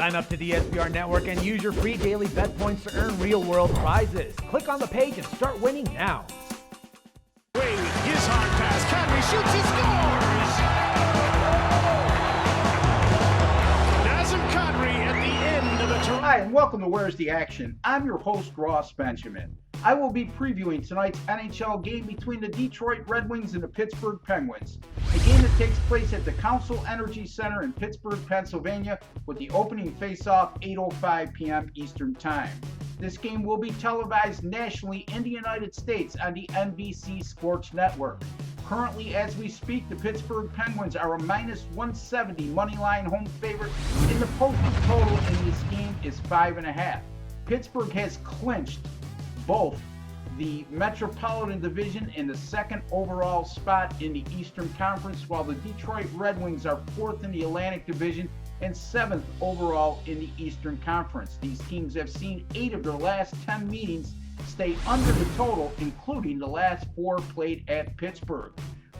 Sign up to the SBR Network and use your free daily bet points to earn real-world prizes. Click on the page and start winning now. Wade, his hard pass. Conry shoots, he scores! Nazem Conry at the end of the Toronto. Hi, and welcome to Where's the Action? I'm your host, Ross Benjamin. I will be previewing tonight's NHL game between the Detroit Red Wings and the Pittsburgh Penguins, a game that takes place at the Council Energy Center in Pittsburgh, Pennsylvania, with the opening face-off 8:05 p.m. Eastern Time. This game will be televised nationally in the United States on the NBC Sports Network. Currently, as we speak, the Pittsburgh Penguins are a -170 moneyline home favorite, and the posted total in this game is 5.5. Pittsburgh has clinched both the Metropolitan Division and the second overall spot in the Eastern Conference, while the Detroit Red Wings are fourth in the Atlantic Division and seventh overall in the Eastern Conference. These teams have seen 8 of their last 10 meetings stay under the total, including the last 4 played at Pittsburgh.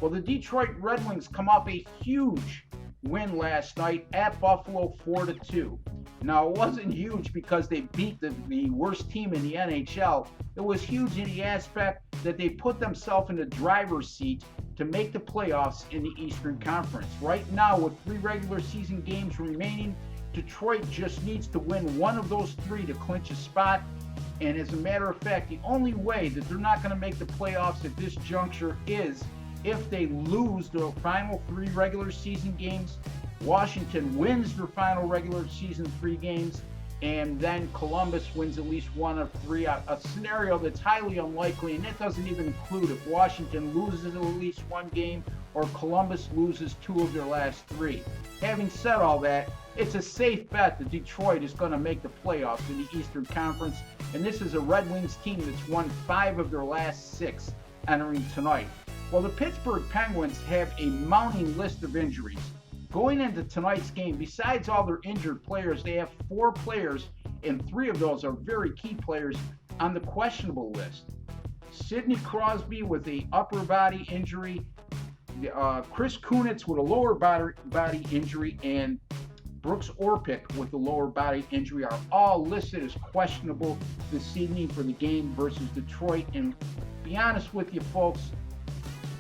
Well, the Detroit Red Wings come off a huge win last night at Buffalo 4-2. Now, it wasn't huge because they beat the worst team in the NHL. It was huge in the aspect that they put themselves in the driver's seat to make the playoffs in the Eastern Conference. Right now, with 3 regular season games remaining, Detroit just needs to win one of those 3 to clinch a spot. And as a matter of fact, the only way that they're not going to make the playoffs at this juncture is if they lose the final 3 regular season games, Washington wins their final regular season 3 games, and then Columbus wins at least 1 of 3, a scenario that's highly unlikely, and that doesn't even include if Washington loses at least 1 game or Columbus loses 2 of their last 3. Having said all that, it's a safe bet that Detroit is going to make the playoffs in the Eastern Conference, and this is a Red Wings team that's won 5 of their last 6 entering tonight. Well, the Pittsburgh Penguins have a mounting list of injuries. Going into tonight's game, besides all their injured players, they have 4 players, and 3 of those are very key players on the questionable list. Sidney Crosby with an upper body injury, Chris Kunitz with a lower body injury, and Brooks Orpik with the lower body injury are all listed as questionable this evening for the game versus Detroit. And to be honest with you folks,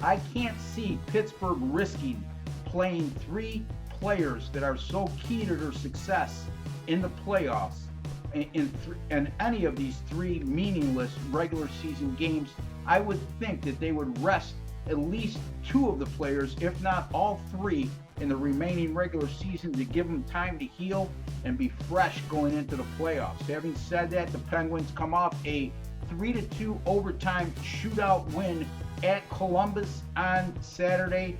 I can't see Pittsburgh risking playing 3 players that are so key to their success in the playoffs in any of these 3 meaningless regular season games. I would think that they would rest at least 2 of the players, if not all 3, in the remaining regular season to give them time to heal and be fresh going into the playoffs. Having said that, the Penguins come off a 3-2 overtime shootout win at Columbus on Sunday,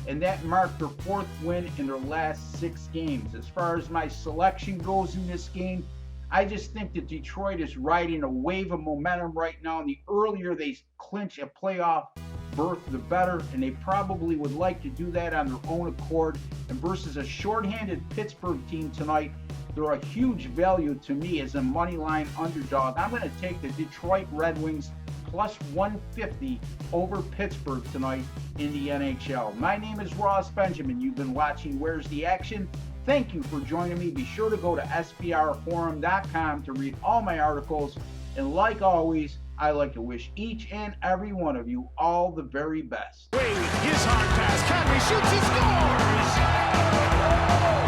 and that marked their 4th win in their last 6 games. As far as my selection goes in this game, I just think that Detroit is riding a wave of momentum right now, and the earlier they clinch a playoff berth, the better, and they probably would like to do that on their own accord. And versus a shorthanded Pittsburgh team tonight, they're a huge value to me as a moneyline underdog. I'm going to take the Detroit Red Wings plus 150 over Pittsburgh tonight in the NHL. My name is Ross Benjamin. You've been watching Where's the Action? Thank you for joining me. Be sure to go to sbrforum.com to read all my articles. And like always, I like to wish each and every one of you all the very best. Wade, his hard pass. Conry shoots, he scores!